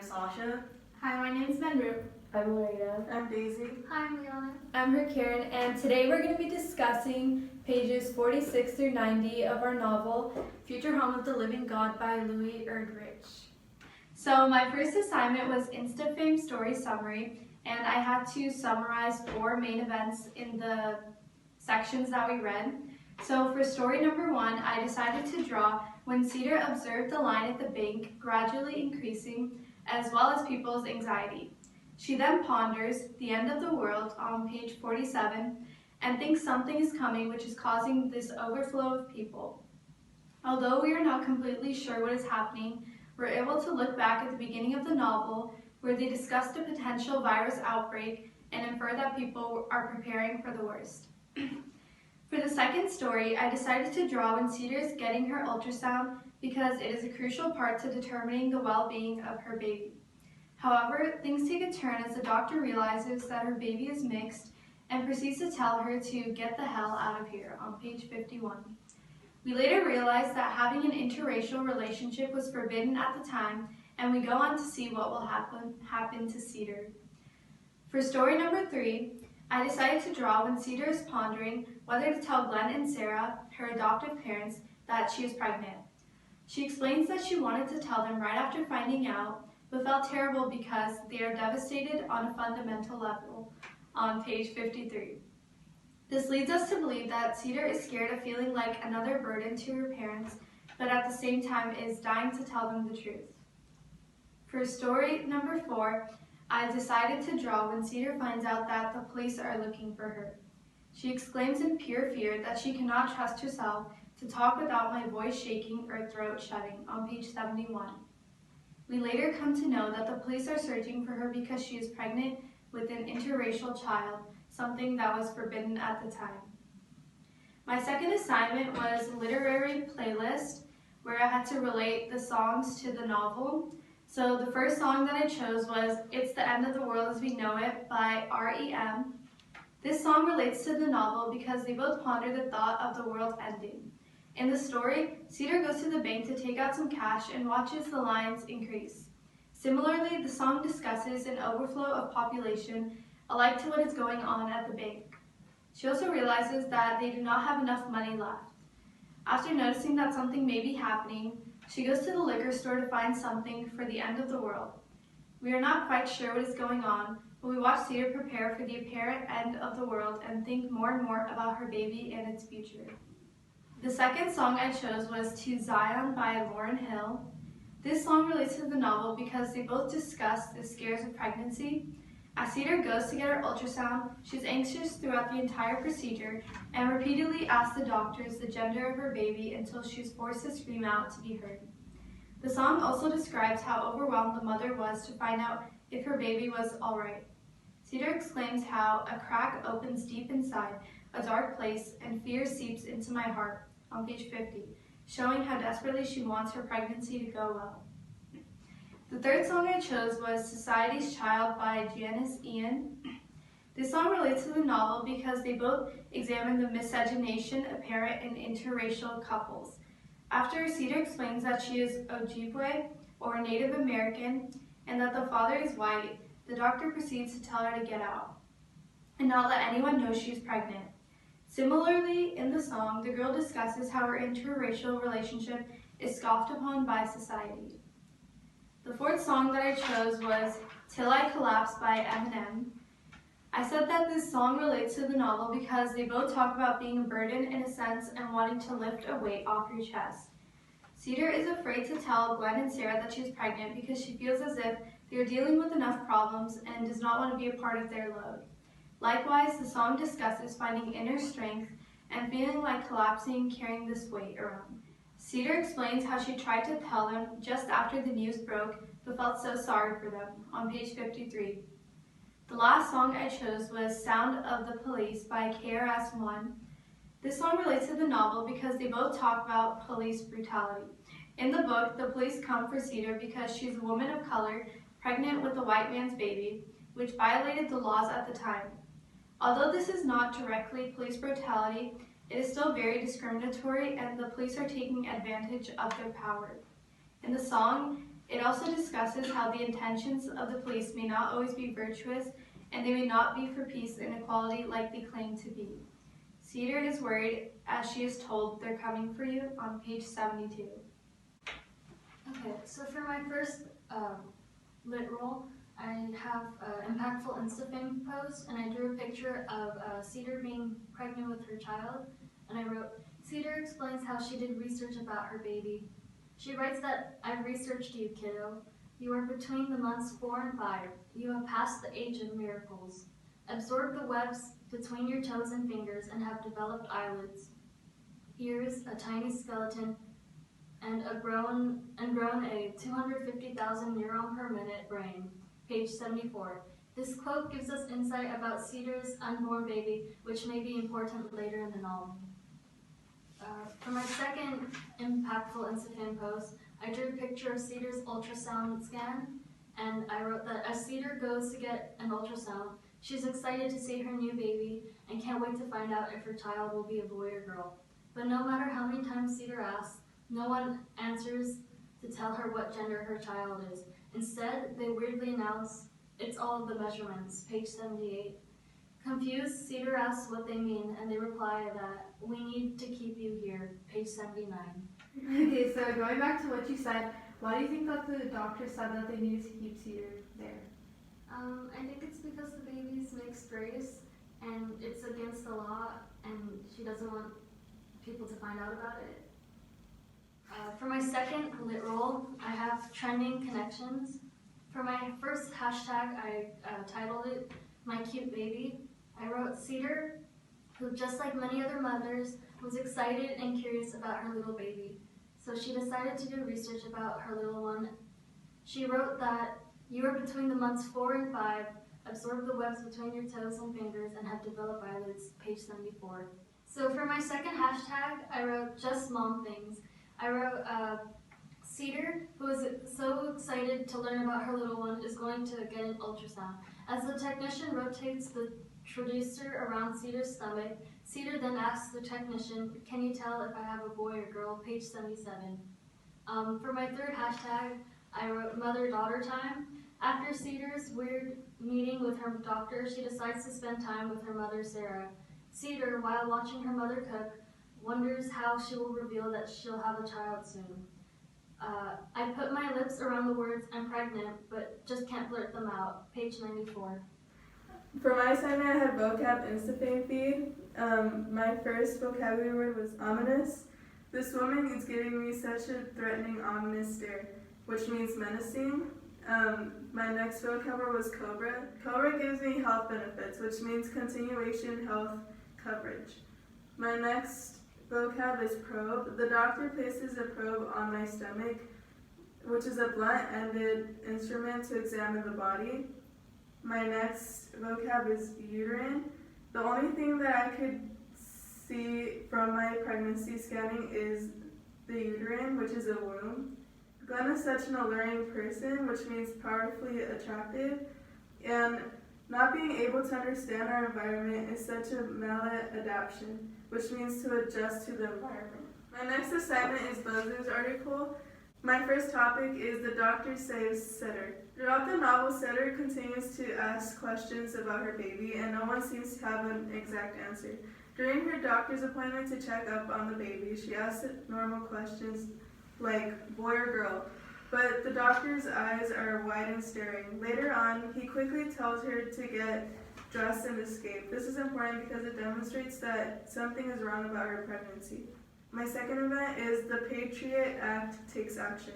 Sasha. Hi, my name is Benru. I'm Lorena. I'm Daisy. Hi, I'm Liana. I'm her Karen, and today we're going to be discussing pages 46 through 90 of our novel, Future Home of the Living God by Louis Erdrich. So my first assignment was InstaFame story summary, and I had to summarize 4 main events in the sections that we read. So for story number 1, I decided to draw when Cedar observed the line at the bank gradually increasing, as well as people's anxiety. She then ponders the end of the world on page 47 and thinks something is coming which is causing this overflow of people. Although we are not completely sure what is happening, we're able to look back at the beginning of the novel where they discussed a potential virus outbreak and infer that people are preparing for the worst. For the second story, I decided to draw when Cedar is getting her ultrasound because it is a crucial part to determining the well-being of her baby. However, things take a turn as the doctor realizes that her baby is mixed and proceeds to tell her to get the hell out of here on page 51. We later realize that having an interracial relationship was forbidden at the time, and we go on to see what will happen to Cedar. For story number 3, I decided to draw when Cedar is pondering whether to tell Glenn and Sarah, her adoptive parents, that she is pregnant. She explains that she wanted to tell them right after finding out, but felt terrible because they are devastated on a fundamental level on page 53. This leads us to believe that Cedar is scared of feeling like another burden to her parents, but at the same time is dying to tell them the truth. For story number 4, I decided to draw when Cedar finds out that the police are looking for her. She exclaims in pure fear that she cannot trust herself to talk without my voice shaking or throat shutting on page 71. We later come to know that the police are searching for her because she is pregnant with an interracial child, something that was forbidden at the time. My second assignment was literary playlist, where I had to relate the songs to the novel. So the first song that I chose was It's the End of the World as We Know It by R.E.M. This song relates to the novel because they both ponder the thought of the world ending. In the story, Cedar goes to the bank to take out some cash and watches the lines increase. Similarly, the song discusses an overflow of population, alike to what is going on at the bank. She also realizes that they do not have enough money left. After noticing that something may be happening, she goes to the liquor store to find something for the end of the world. We are not quite sure what is going on, but we watch Cedar prepare for the apparent end of the world and think more and more about her baby and its future. The second song I chose was To Zion by Lauryn Hill. This song relates to the novel because they both discuss the scares of pregnancy. As Cedar goes to get her ultrasound, she's anxious throughout the entire procedure and repeatedly asks the doctors the gender of her baby until she's forced to scream out to be heard. The song also describes how overwhelmed the mother was to find out if her baby was all right. Cedar exclaims how a crack opens deep inside a dark place and fear seeps into my heart on page 50, showing how desperately she wants her pregnancy to go well. The third song I chose was Society's Child by Janice Ian. This song relates to the novel because they both examine the miscegenation apparent in interracial couples. After Cedar explains that she is Ojibwe, or Native American, and that the father is white, the doctor proceeds to tell her to get out and not let anyone know she is pregnant. Similarly, in the song, the girl discusses how her interracial relationship is scoffed upon by society. The fourth song that I chose was Till I Collapse by Eminem. I said that this song relates to the novel because they both talk about being a burden in a sense and wanting to lift a weight off your chest. Cedar is afraid to tell Glenn and Sarah that she's pregnant because she feels as if they are dealing with enough problems and does not want to be a part of their load. Likewise, the song discusses finding inner strength and feeling like collapsing carrying this weight around. Cedar explains how she tried to tell them just after the news broke, but felt so sorry for them on page 53. The last song I chose was Sound of the Police by KRS-One. This song relates to the novel because they both talk about police brutality. In the book, the police come for Cedar because she's a woman of color, pregnant with a white man's baby, which violated the laws at the time. Although this is not directly police brutality, it is still very discriminatory and the police are taking advantage of their power. In the song, It also discusses how the intentions of the police may not always be virtuous and they may not be for peace and equality like they claim to be. Cedar is worried as she is told they're coming for you on page 72. Okay, so for my first lit roll, I have an impactful Instafame post, and I drew a picture of Cedar being pregnant with her child, and I wrote, Cedar explains how she did research about her baby. She writes that, I've researched you, kiddo. You are between the months 4 and 5. You have passed the age of miracles. Absorbed the webs between your toes and fingers and have developed eyelids, ears, a tiny skeleton, and grown a 250,000 neuron per minute brain. Page 74. This quote gives us insight about Cedar's unborn baby, which may be important later in the novel. For my second impactful Instagram post, I drew a picture of Cedar's ultrasound scan, and I wrote that as Cedar goes to get an ultrasound, she's excited to see her new baby and can't wait to find out if her child will be a boy or girl. But no matter how many times Cedar asks, no one answers to tell her what gender her child is. Instead, they weirdly announce it's all of the measurements, page 78. Confused, Cedar asks what they mean, and they reply that we need to keep you here, page 79. Okay, so going back to what you said, why do you think that the doctor said that they needed to keep Cedar there? I think it's because the baby's mixed race, and it's against the law, and she doesn't want people to find out about it. For my second lit roll, I have trending connections. For my first hashtag, I titled it My Cute Baby. I wrote Cedar, who just like many other mothers, was excited and curious about her little baby. So she decided to do research about her little one. She wrote that you are between the months 4 and 5, absorb the webs between your toes and fingers, and have developed eyelids, page 74. So for my second hashtag, I wrote just mom things. I wrote Cedar, who is so excited to learn about her little one, is going to get an ultrasound. As the technician rotates the traducer around Cedar's stomach, Cedar then asks the technician, can you tell if I have a boy or girl, page 77. For my third hashtag, I wrote mother-daughter time. After Cedar's weird meeting with her doctor, she decides to spend time with her mother, Sarah. Cedar, while watching her mother cook, wonders how she will reveal that she'll have a child soon. I put my lips around the words I'm pregnant, but just can't blurt them out. Page 94. For my assignment, I had vocab Instafame feed. My first vocabulary word was ominous. This woman is giving me such a threatening, ominous stare, which means menacing. My next vocab word was cobra. Cobra gives me health benefits, which means continuation health coverage. My next vocab is probe. The doctor places a probe on my stomach, which is a blunt-ended instrument to examine the body. My next vocab is uterine. The only thing that I could see from my pregnancy scanning is the uterine, which is a womb. Glenn is such an alluring person, which means powerfully attractive, and not being able to understand our environment is such a maladaptation, which means to adjust to the environment. My next assignment is Bozer's article. My first topic is the doctor saves Cedar. Throughout the novel, Cedar continues to ask questions about her baby, and no one seems to have an exact answer. During her doctor's appointment to check up on the baby, she asks normal questions like boy or girl, but the doctor's eyes are wide and staring. Later on, he quickly tells her to get dressed and escape. This is important because it demonstrates that something is wrong about her pregnancy. My second event is the Patriot Act takes action.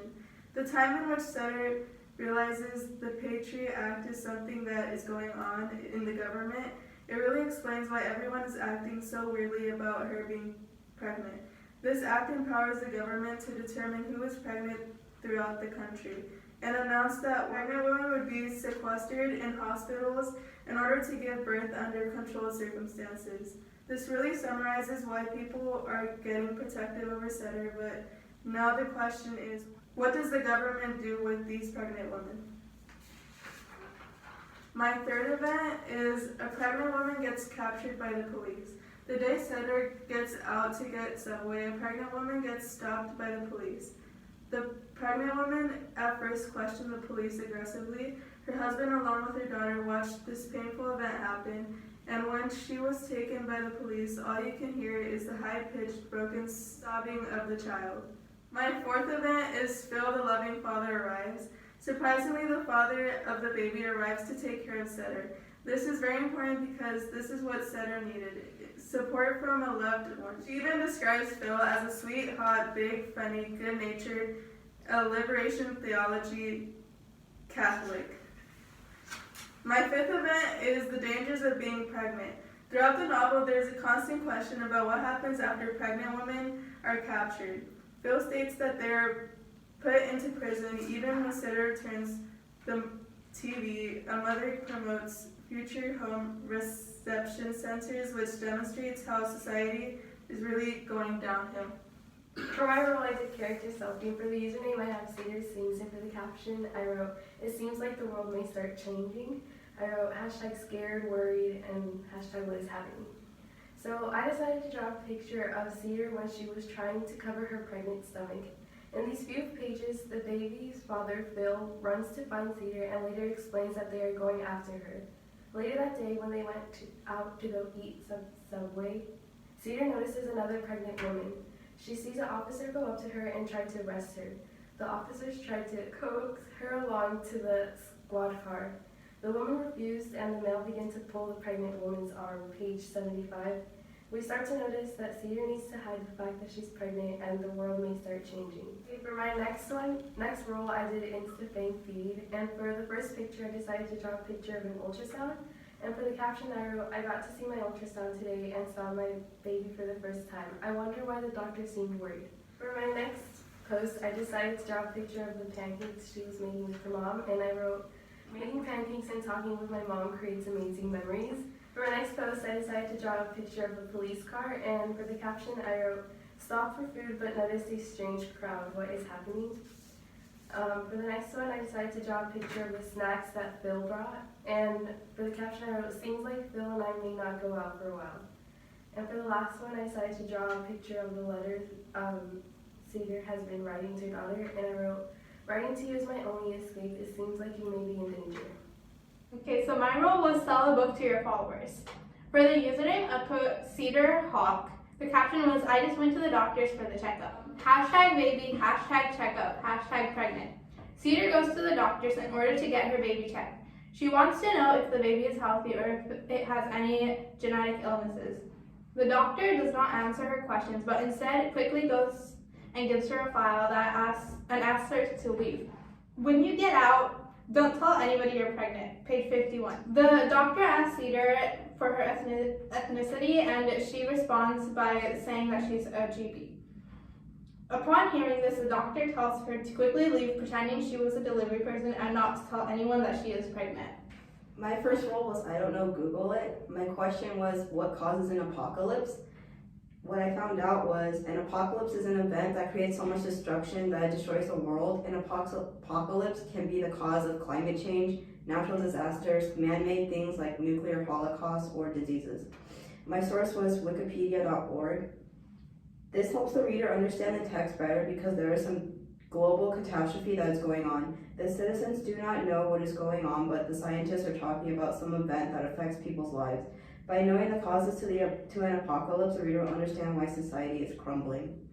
The time in which Cedar realizes the Patriot Act is something that is going on in the government, it really explains why everyone is acting so weirdly about her being pregnant. This act empowers the government to determine who is pregnant throughout the country, and announced that pregnant women would be sequestered in hospitals in order to give birth under controlled circumstances. This really summarizes why people are getting protective over Cedar, but now the question is, what does the government do with these pregnant women? My third event is a pregnant woman gets captured by the police. The day Cedar gets out to get Subway, a pregnant woman gets stopped by the police. The pregnant woman at first questioned the police aggressively. Her husband, along with her daughter, watched this painful event happen, and when she was taken by the police, all you can hear is the high-pitched, broken sobbing of the child. My fourth event is Phil, the loving father, arrives. Surprisingly, the father of the baby arrives to take care of Setter. This is very important because this is what Setter needed. Support from a loved one. She even describes Phil as a sweet, hot, big, funny, good-natured, a liberation theology Catholic. My fifth event is the dangers of being pregnant. Throughout the novel, there is a constant question about what happens after pregnant women are captured. Phil states that they are put into prison even when Setter returns the TV. A mother promotes future home reception centers, which demonstrates how society is really going downhill. For my role, I did character selfie. For the username, I have Cedar Sings, and for the caption, I wrote, "It seems like the world may start changing." I wrote #scared, worried, and #what is happening. So I decided to draw a picture of Cedar when she was trying to cover her pregnant stomach. In these few pages, the baby's father, Phil, runs to find Cedar and later explains that they are going after her. Later that day, when they went out to go eat some Subway, Cedar notices another pregnant woman. She sees an officer go up to her and try to arrest her. The officers tried to coax her along to the squad car. The woman refused, and the male began to pull the pregnant woman's arm, page 75. We start to notice that Cedar needs to hide the fact that she's pregnant and the world may start changing. For my next role, I did InstaFame feed, and for the first picture, I decided to draw a picture of an ultrasound, and for the caption I wrote, "I got to see my ultrasound today and saw my baby for the first time. I wonder why the doctor seemed worried." For my next post, I decided to draw a picture of the pancakes she was making with her mom, and I wrote, "Making pancakes and talking with my mom creates amazing memories." For my next post, I decided to draw a picture of a police car, and for the caption, I wrote, "Stop for food but notice a strange crowd. What is happening?" For the next one, I decided to draw a picture of the snacks that Phil brought, and for the caption, I wrote, "Seems like Phil and I may not go out for a while." And for the last one, I decided to draw a picture of the letters Cedar has been writing to her daughter, and I wrote, "Writing to you is my only escape. It seems like you may be in danger." Okay, so my role was sell a book to your followers. For the username, I put Cedar Hawk. The caption was, "I just went to the doctor's for the checkup." #baby, #checkup, #pregnant. Cedar goes to the doctor's in order to get her baby checked. She wants to know if the baby is healthy or if it has any genetic illnesses. The doctor does not answer her questions, but instead quickly goes and gives her a file that asks her to leave. When you get out, don't tell anybody you're pregnant, page 51. The doctor asks Cedar for her ethnicity, and she responds by saying that she's a GB. Upon hearing this, the doctor tells her to quickly leave, pretending she was a delivery person and not to tell anyone that she is pregnant. My first role was I don't know, Google it. My question was, what causes an apocalypse? What I found out was an apocalypse is an event that creates so much destruction that it destroys the world. An apocalypse can be the cause of climate change, natural disasters, man-made things like nuclear holocaust, or diseases. My source was wikipedia.org. This helps the reader understand the text better because there is some global catastrophe that is going on. The citizens do not know what is going on, but the scientists are talking about some event that affects people's lives. By knowing the causes to an apocalypse, the reader will understand why society is crumbling.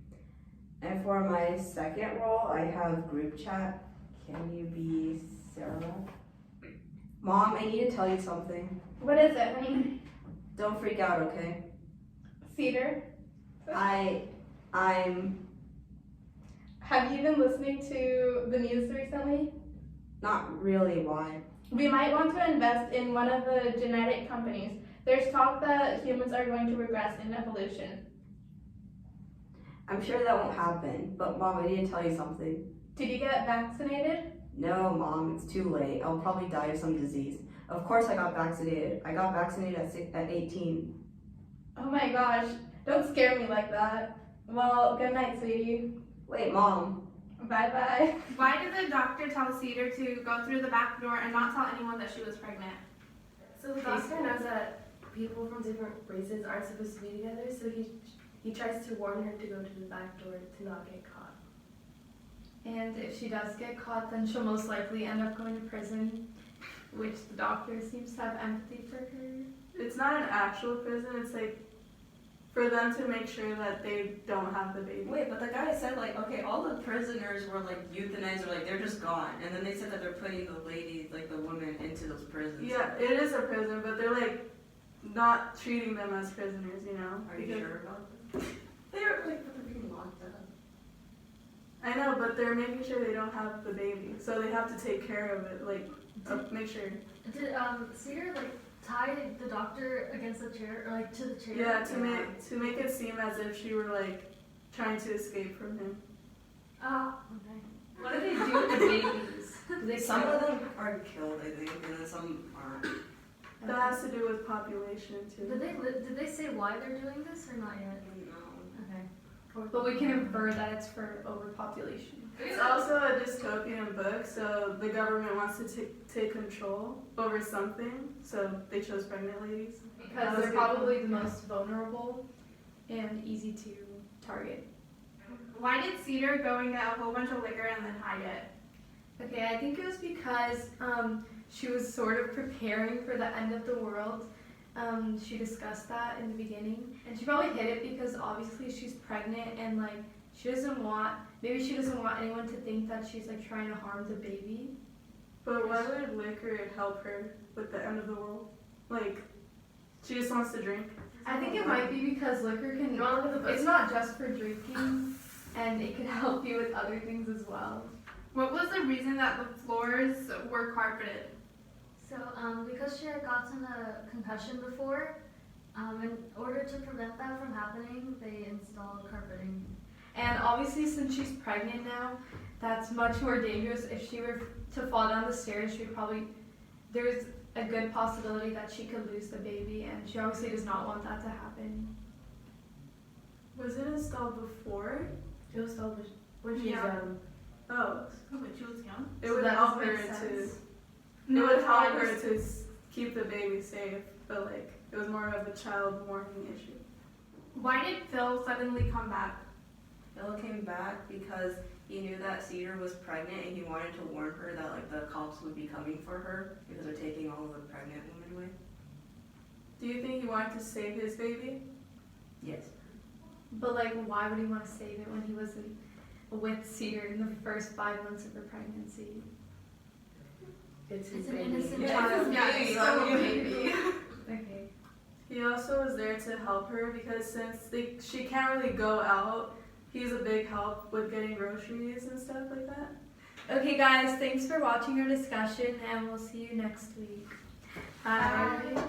And for my second role, I have group chat. Can you be Sarah? Mom, I need to tell you something. What is it, honey? Don't freak out, okay? Cedar? I'm Have you been listening to the news recently? not really. Why? We might want to invest in one of the genetic companies. There's talk that humans are going to regress in evolution. I'm sure that won't happen, but Mom, I need to tell you something. Did you get vaccinated? No, Mom, it's too late. I'll probably die of some disease. Of course I got vaccinated. I got vaccinated at 18. Oh my gosh, don't scare me like that. Well, good night, sweetie. Wait, Mom. Bye-bye. Why did the doctor tell Cedar to go through the back door and not tell anyone that she was pregnant? So the doctor knows that people from different races aren't supposed to be together, so he tries to warn her to go to the back door to not get caught. And if she does get caught, then she'll most likely end up going to prison, which the doctor seems to have empathy for her. It's not an actual prison, it's like for them to make sure that they don't have the baby. Wait, but the guy said like, okay, all the prisoners were like euthanized or like they're just gone, and then they said that they're putting the lady, like the woman, into those prisons. Yeah, it is a prison, but they're like not treating them as prisoners, you know? Are you Because- sure about that? They're like, but they're being locked up. I know, but they're making sure they don't have the baby, so they have to take care of it, like make sure. Did Cedar like tie the doctor against the chair or like to the chair? Yeah, to make it seem as if she were like trying to escape from him. Oh, okay. What do they do with the babies? Do they Some kill of them are killed, I think, and then some aren't. That has to do with population too. Did they say why they're doing this or not yet? No. Okay. But we can infer that it's for overpopulation. It's also a dystopian book, so the government wants to take control over something, so they chose pregnant ladies. Because they're probably the most vulnerable and easy to target. Why did Cedar go and get a whole bunch of liquor and then hide it? Okay, I think it was because she was sort of preparing for the end of the world. She discussed that in the beginning, and she probably hid it because obviously she's pregnant and like she doesn't want anyone to think that she's like trying to harm the baby. But why would liquor help her with the end of the world? Like, she just wants to drink. I think it might be because liquor can. You wanna look at the book? It's not just for drinking, and it can help you with other things as well. What was the reason that the floors were carpeted? So, because she had gotten a concussion before, in order to prevent that from happening, they installed carpeting. And obviously, since she's pregnant now, that's much more dangerous. If she were to fall down the stairs, there's a good possibility that she could lose the baby, and she obviously does not want that to happen. Was it installed before? It was told when she's Yeah. Oh, Oh, but she was young. it So would that help doesn't her make to. sense. It would it's help fine. her to keep the baby safe, but like it was more of a child warning issue. Why did Phil suddenly come back? Phil came back because he knew that Cedar was pregnant and he wanted to warn her that like the cops would be coming for her because they're taking all of the pregnant women away. Do you think he wanted to save his baby? Yes. But like, why would he want to save it when he wasn't with Cedar in the first 5 months of her pregnancy? It's his It's an baby. innocent Yeah, child. Yeah, Baby, it's like still a a baby. Okay. He also was there to help her because since she can't really go out, he's a big help with getting groceries and stuff like that. Okay, guys, thanks for watching our discussion, and we'll see you next week. Bye. Bye.